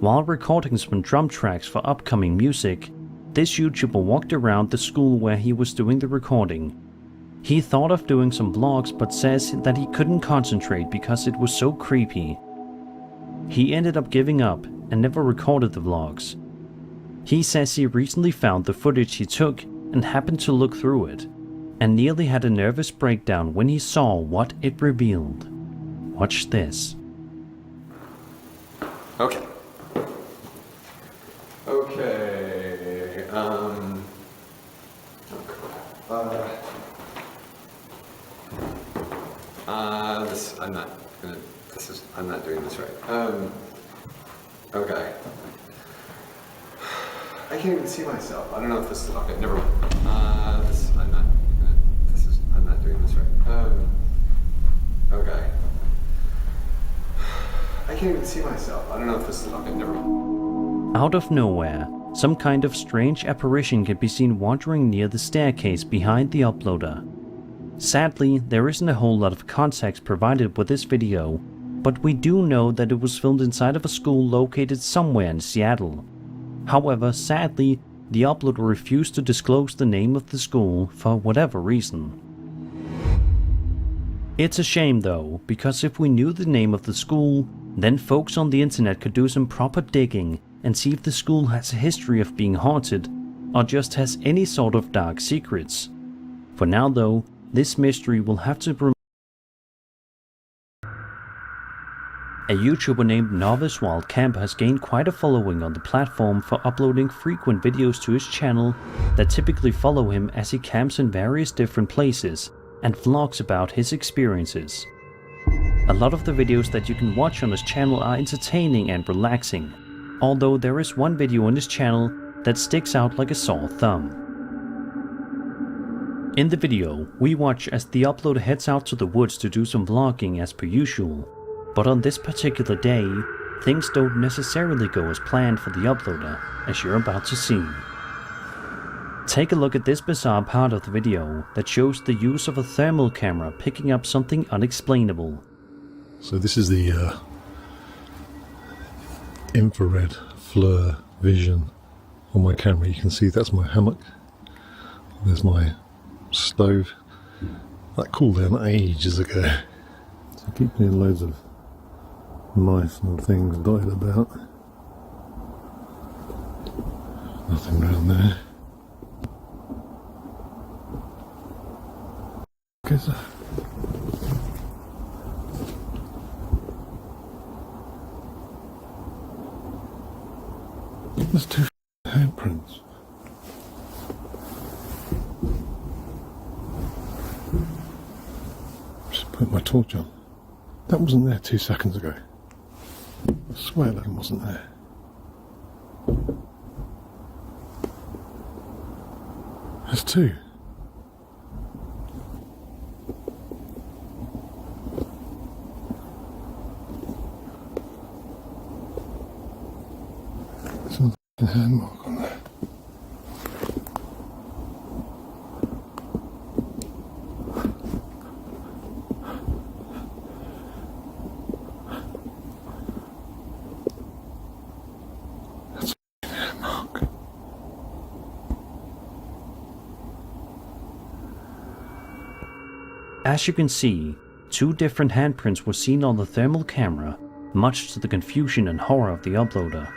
While recording some drum tracks for upcoming music, this YouTuber walked around the school where he was doing the recording. He thought of doing some vlogs but says that he couldn't concentrate because it was so creepy. He ended up giving up and never recorded the vlogs. He says he recently found the footage he took and happened to look through it, and nearly had a nervous breakdown when he saw what it revealed. Watch this. Okay. I'm not doing this right. Okay. I can't even see myself. I don't know if this is, okay, never mind. I'm not doing this right. Okay. I can't even see myself. I don't know if this is, okay, never mind. Out of nowhere, some kind of strange apparition can be seen wandering near the staircase behind the uploader. Sadly, there isn't a whole lot of context provided with this video, but we do know that it was filmed inside of a school located somewhere in Seattle. However, sadly, the uploader refused to disclose the name of the school for whatever reason. It's a shame though, because if we knew the name of the school, then folks on the internet could do some proper digging and see if the school has a history of being haunted, or just has any sort of dark secrets. For now though, this mystery will have to remain. A YouTuber named Novice Wild Camp has gained quite a following on the platform for uploading frequent videos to his channel that typically follow him as he camps in various different places and vlogs about his experiences. A lot of the videos that you can watch on his channel are entertaining and relaxing, although there is one video on his channel that sticks out like a sore thumb. In the video, we watch as the uploader heads out to the woods to do some vlogging as per usual. But on this particular day, things don't necessarily go as planned for the uploader, as you're about to see. Take a look at this bizarre part of the video that shows the use of a thermal camera picking up something unexplainable. So this is the infrared FLIR vision on my camera. You can see that's my hammock. There's my stove. That cooled down ages ago. So I keep seeing loads of mice and things dotted about. Nothing around there. Okay, there's two handprints. Just put my torch on. That wasn't there 2 seconds ago. I swear that wasn't there. There's two. There's a hand mark on there. As you can see, two different handprints were seen on the thermal camera, much to the confusion and horror of the uploader.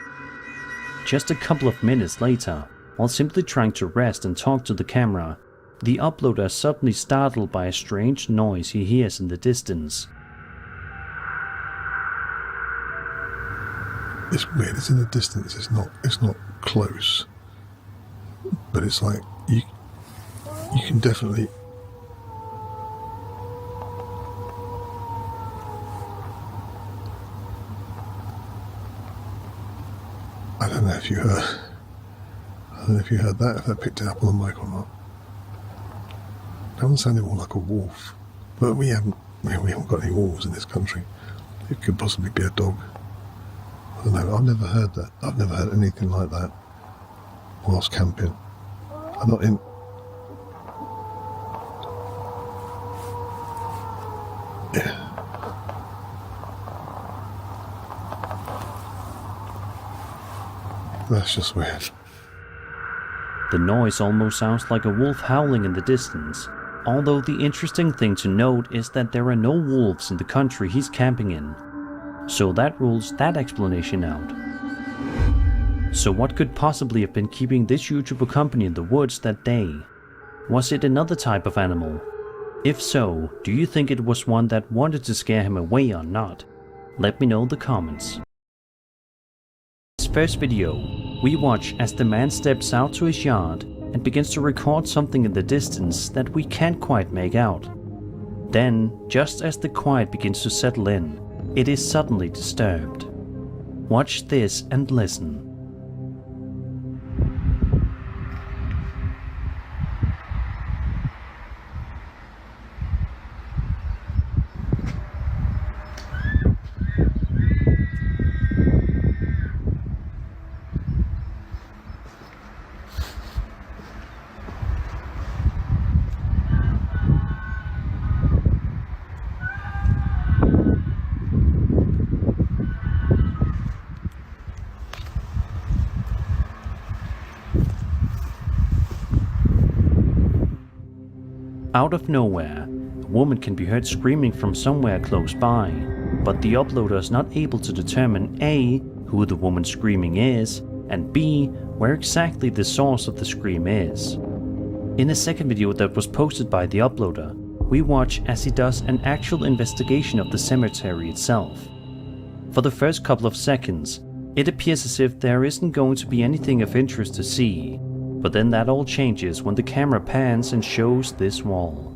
Just a couple of minutes later, while simply trying to rest and talk to the camera, the uploader is suddenly startled by a strange noise he hears in the distance. It's weird, it's in the distance, it's not close. But it's like you can definitely I don't know if you heard that, if that picked it up on the mic or not. That one sounded more like a wolf. But we haven't got any wolves in this country. It could possibly be a dog. I don't know, I've never heard that. I've never heard anything like that whilst camping. I'm not in... Yeah. That's just weird. The noise almost sounds like a wolf howling in the distance, although the interesting thing to note is that there are no wolves in the country he's camping in. So that rules that explanation out. So what could possibly have been keeping this YouTuber company in the woods that day? Was it another type of animal? If so, do you think it was one that wanted to scare him away or not? Let me know in the comments. This first video, we watch as the man steps out to his yard and begins to record something in the distance that we can't quite make out. Then, just as the quiet begins to settle in, it is suddenly disturbed. Watch this and listen. Out of nowhere, a woman can be heard screaming from somewhere close by, but the uploader is not able to determine A, who the woman screaming is, and B, where exactly the source of the scream is. In a second video that was posted by the uploader, we watch as he does an actual investigation of the cemetery itself. For the first couple of seconds, it appears as if there isn't going to be anything of interest to see. But then that all changes when the camera pans and shows this wall.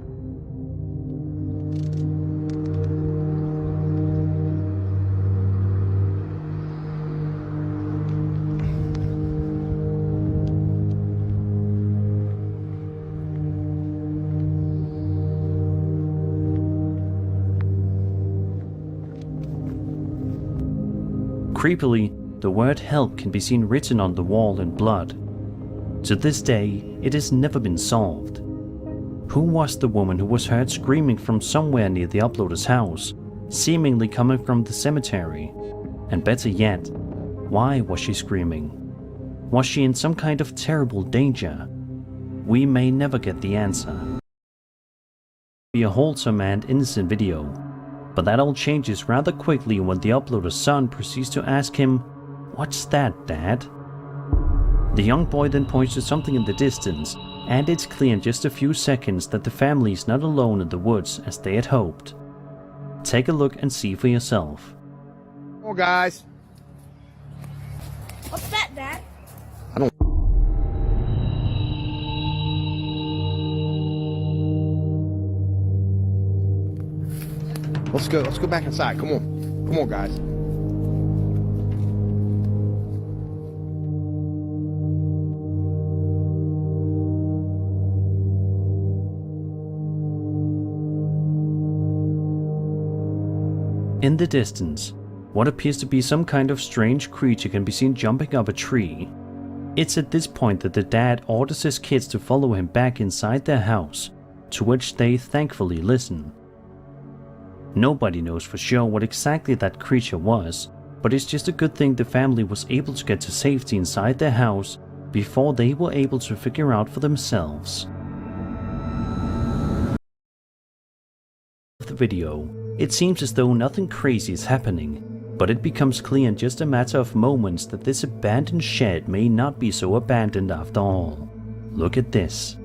Creepily, the word help can be seen written on the wall in blood. To this day, it has never been solved. Who was the woman who was heard screaming from somewhere near the uploader's house, seemingly coming from the cemetery? And better yet, why was she screaming? Was she in some kind of terrible danger? We may never get the answer. Be a wholesome and innocent video, but that all changes rather quickly when the uploader's son proceeds to ask him, "What's that, Dad?" The young boy then points to something in the distance, and it's clear in just a few seconds that the family is not alone in the woods as they had hoped. Take a look and see for yourself. Come on, guys. What's that, Dad? Let's go back inside. Come on. Come on, guys. In the distance, what appears to be some kind of strange creature can be seen jumping up a tree. It's at this point that the dad orders his kids to follow him back inside their house, to which they thankfully listen. Nobody knows for sure what exactly that creature was, but it's just a good thing the family was able to get to safety inside their house before they were able to figure out for themselves. The video, it seems as though nothing crazy is happening, but it becomes clear in just a matter of moments that this abandoned shed may not be so abandoned after all. Look at this.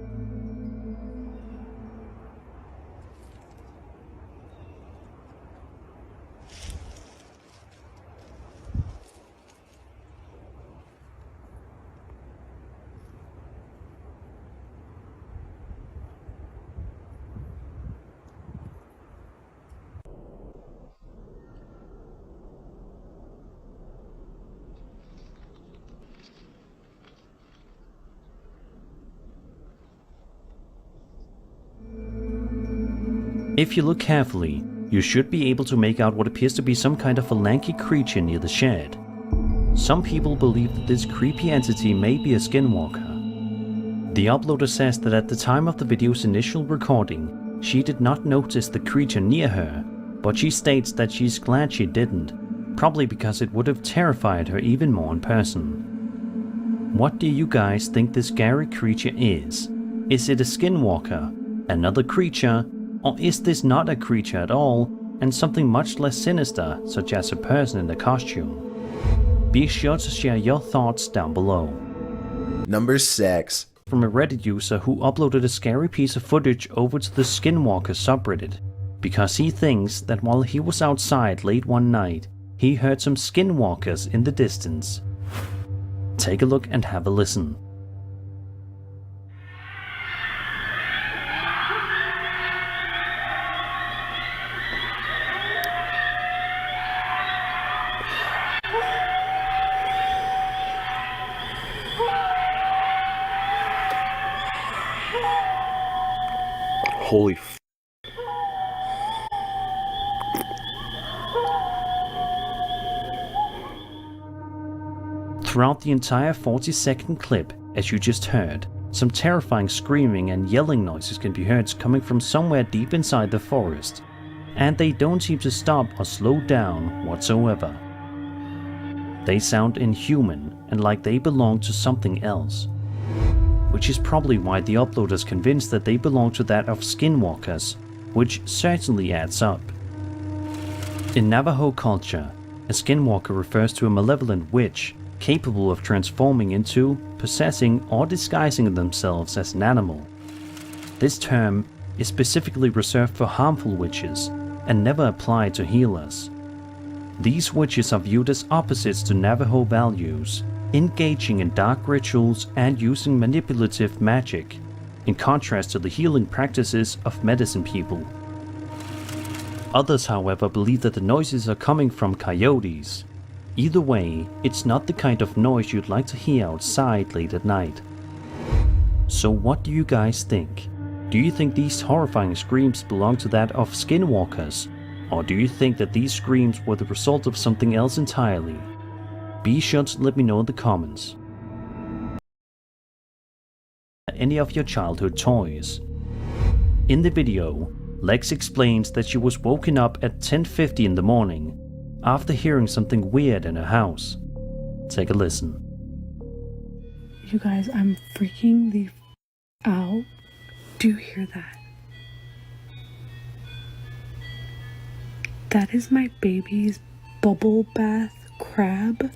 If you look carefully, you should be able to make out what appears to be some kind of a lanky creature near the shed. Some people believe that this creepy entity may be a skinwalker. The uploader says that at the time of the video's initial recording, she did not notice the creature near her, but she states that she's glad she didn't, probably because it would have terrified her even more in person. What do you guys think this scary creature is? Is it a skinwalker, another creature, or is this not a creature at all and something much less sinister, such as a person in a costume? Be sure to share your thoughts down below. Number 6. From a Reddit user who uploaded a scary piece of footage over to the Skinwalker subreddit, because he thinks that while he was outside late one night, he heard some skinwalkers in the distance. Take a look and have a listen. Holy f. Throughout the entire 40-second clip, as you just heard, some terrifying screaming and yelling noises can be heard coming from somewhere deep inside the forest, and they don't seem to stop or slow down whatsoever. They sound inhuman and like they belong to something else, which is probably why the uploader is convinced that they belong to that of skinwalkers, which certainly adds up. In Navajo culture, a skinwalker refers to a malevolent witch capable of transforming into, possessing, or disguising themselves as an animal. This term is specifically reserved for harmful witches and never applied to healers. These witches are viewed as opposites to Navajo values, engaging in dark rituals and using manipulative magic, in contrast to the healing practices of medicine people. Others, however, believe that the noises are coming from coyotes. Either way, it's not the kind of noise you'd like to hear outside late at night. So what do you guys think? Do you think these horrifying screams belong to that of skinwalkers? Or do you think that these screams were the result of something else entirely? Be sure to let me know in the comments. Any of your childhood toys? In the video, Lex explains that she was woken up at 10:50 in the morning after hearing something weird in her house. Take a listen. You guys, I'm freaking the out. Do you hear that? That is my baby's bubble bath crab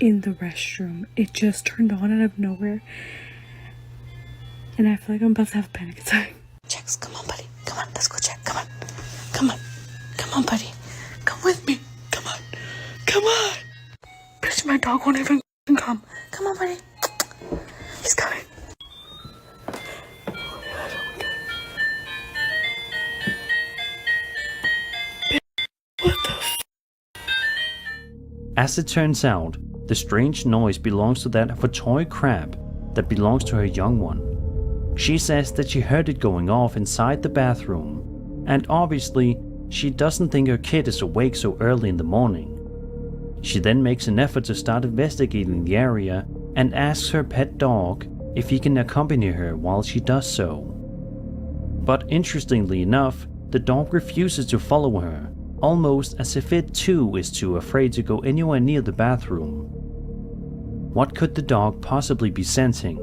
in the restroom. It just turned on out of nowhere. And I feel like I'm about to have a panic attack. Checks, come on, buddy. Come on, let's go check. Come on. Come on. Come on, buddy. Come with me. Come on. Come on. Bitch, my dog won't even come. Come on, buddy. He's coming. As it turns out, the strange noise belongs to that of a toy crab that belongs to her young one. She says that she heard it going off inside the bathroom, and obviously, she doesn't think her kid is awake so early in the morning. She then makes an effort to start investigating the area and asks her pet dog if he can accompany her while she does so. But interestingly enough, the dog refuses to follow her, almost as if it too is too afraid to go anywhere near the bathroom. What could the dog possibly be sensing?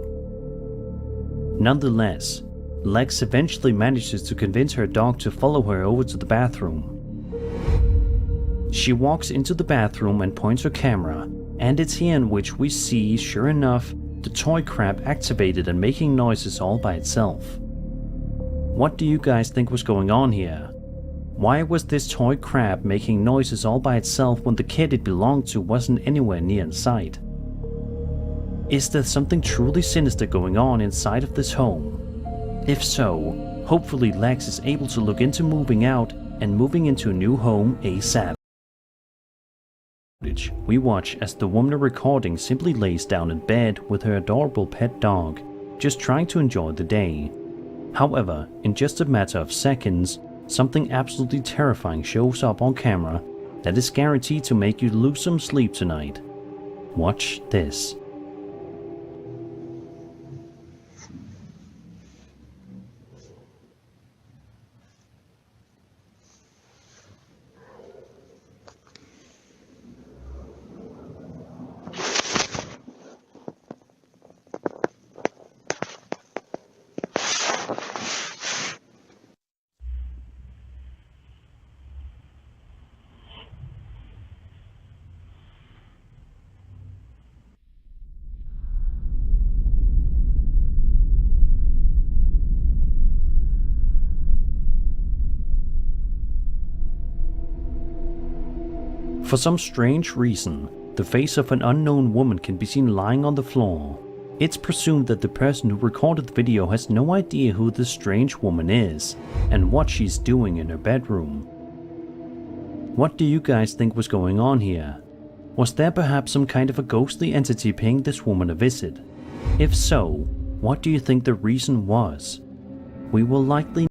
Nonetheless, Lex eventually manages to convince her dog to follow her over to the bathroom. She walks into the bathroom and points her camera, and it's here in which we see, sure enough, the toy crab activated and making noises all by itself. What do you guys think was going on here? Why was this toy crab making noises all by itself when the kid it belonged to wasn't anywhere near in sight? Is there something truly sinister going on inside of this home? If so, hopefully Lex is able to look into moving out and moving into a new home ASAP. We watch as the woman recording simply lays down in bed with her adorable pet dog, just trying to enjoy the day. However, in just a matter of seconds, something absolutely terrifying shows up on camera that is guaranteed to make you lose some sleep tonight. Watch this. For some strange reason, the face of an unknown woman can be seen lying on the floor. It's presumed that the person who recorded the video has no idea who this strange woman is and what she's doing in her bedroom. What do you guys think was going on here? Was there perhaps some kind of a ghostly entity paying this woman a visit? If so, what do you think the reason was? We will likely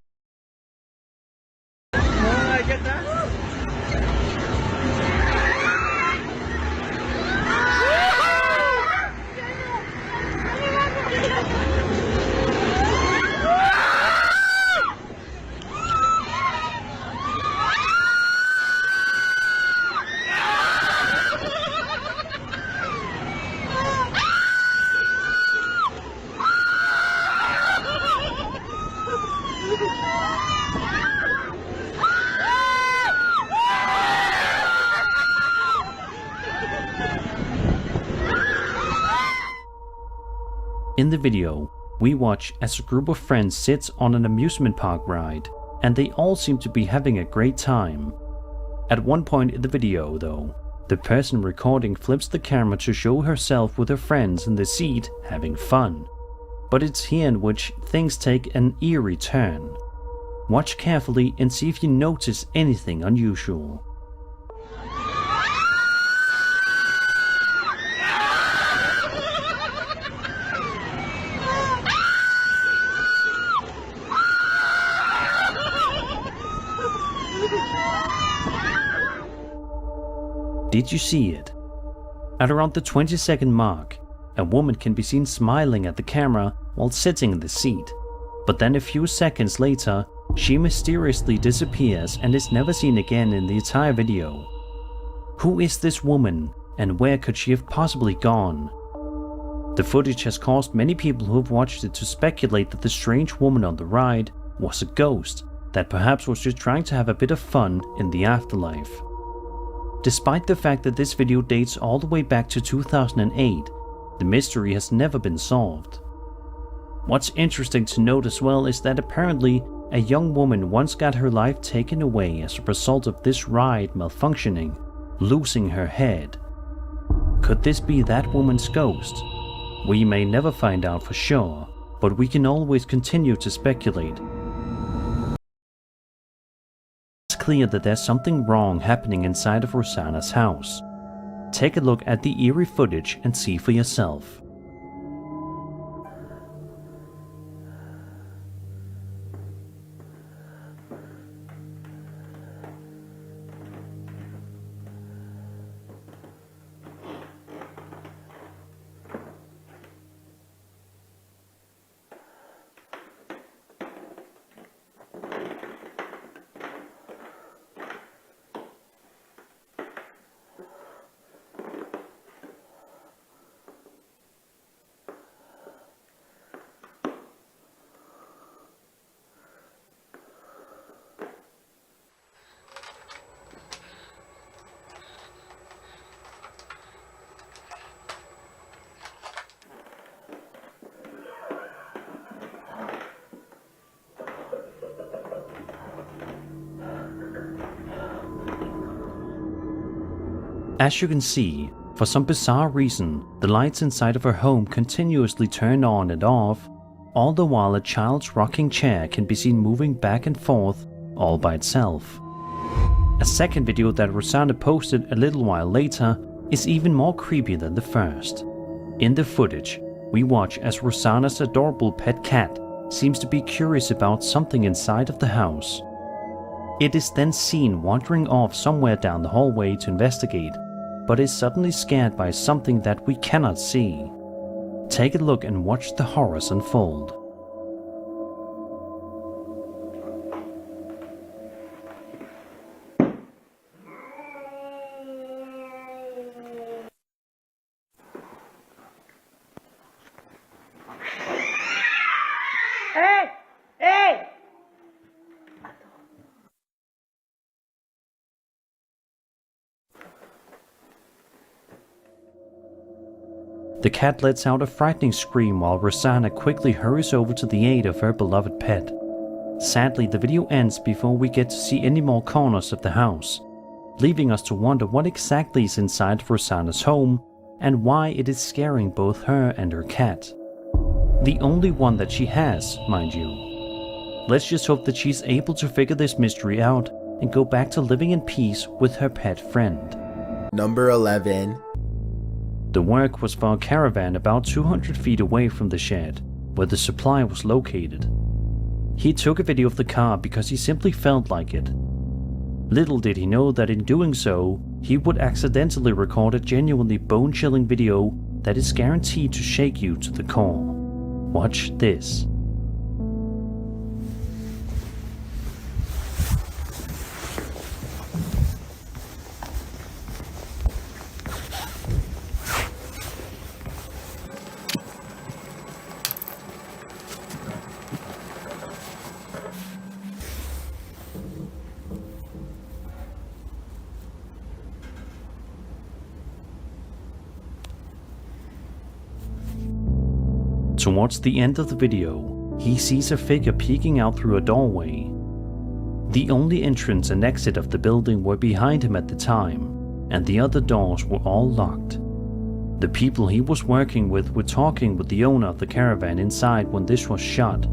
In the video, we watch as a group of friends sits on an amusement park ride, and they all seem to be having a great time. At one point in the video though, the person recording flips the camera to show herself with her friends in the seat having fun. But it's here in which things take an eerie turn. Watch carefully and see if you notice anything unusual. Did you see it? At around the 20-second mark, a woman can be seen smiling at the camera while sitting in the seat, but then a few seconds later, she mysteriously disappears and is never seen again in the entire video. Who is this woman, and where could she have possibly gone? The footage has caused many people who have watched it to speculate that the strange woman on the ride was a ghost that perhaps was just trying to have a bit of fun in the afterlife. Despite the fact that this video dates all the way back to 2008, the mystery has never been solved. What's interesting to note as well is that apparently a young woman once got her life taken away as a result of this ride malfunctioning, losing her head. Could this be that woman's ghost? We may never find out for sure, but we can always continue to speculate. It's clear that there's something wrong happening inside of Rosanna's house. Take a look at the eerie footage and see for yourself. As you can see, for some bizarre reason, the lights inside of her home continuously turn on and off, all the while a child's rocking chair can be seen moving back and forth all by itself. A second video that Rosanna posted a little while later is even more creepy than the first. In the footage, we watch as Rosanna's adorable pet cat seems to be curious about something inside of the house. It is then seen wandering off somewhere down the hallway to investigate, but is suddenly scared by something that we cannot see. Take a look and watch the horrors unfold. Hey! Hey! The cat lets out a frightening scream while Rosanna quickly hurries over to the aid of her beloved pet. Sadly, the video ends before we get to see any more corners of the house. leaving us to wonder what exactly is inside Rosanna's home and why it is scaring both her and her cat. The only one that she has, mind you. Let's just hope that she's able to figure this mystery out and go back to living in peace with her pet friend. Number 11. The work was for a caravan about 200 feet away from the shed, where the supply was located. He took a video of the car because he simply felt like it. Little did he know that in doing so, he would accidentally record a genuinely bone-chilling video that is guaranteed to shake you to the core. Watch this. Towards the end of the video, he sees a figure peeking out through a doorway. The only entrance and exit of the building were behind him at the time, and the other doors were all locked. The people he was working with were talking with the owner of the caravan inside when this was shot,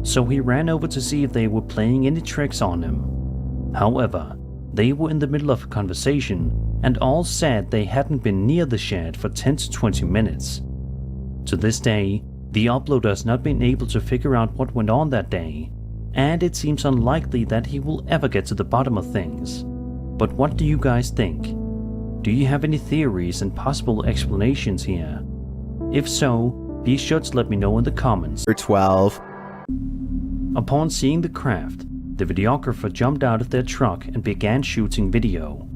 so he ran over to see if they were playing any tricks on him. However, they were in the middle of a conversation, and all said they hadn't been near the shed for 10 to 20 minutes. To this day, the uploader has not been able to figure out what went on that day, and it seems unlikely that he will ever get to the bottom of things. But what do you guys think? Do you have any theories and possible explanations here? If so, be sure to let me know in the comments. Number 12. Upon seeing the craft, the videographer jumped out of their truck and began shooting video.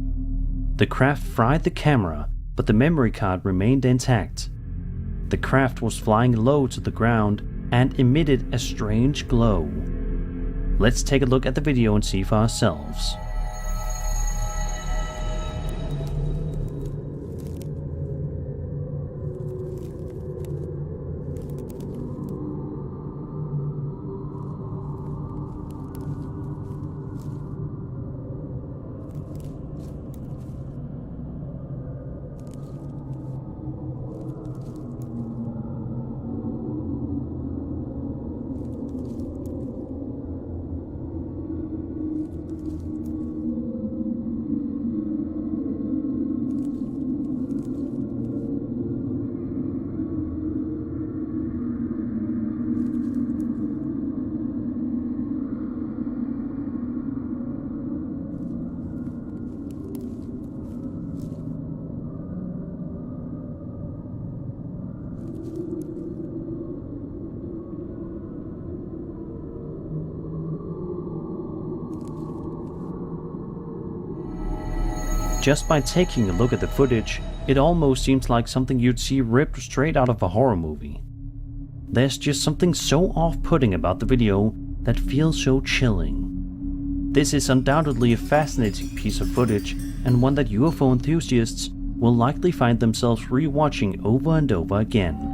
The craft fried the camera, but the memory card remained intact. The craft was flying low to the ground and emitted a strange glow. Let's take a look at the video and see for ourselves. Just by taking a look at the footage, it almost seems like something you'd see ripped straight out of a horror movie. There's just something so off-putting about the video that feels so chilling. This is undoubtedly a fascinating piece of footage, and one that UFO enthusiasts will likely find themselves re-watching over and over again.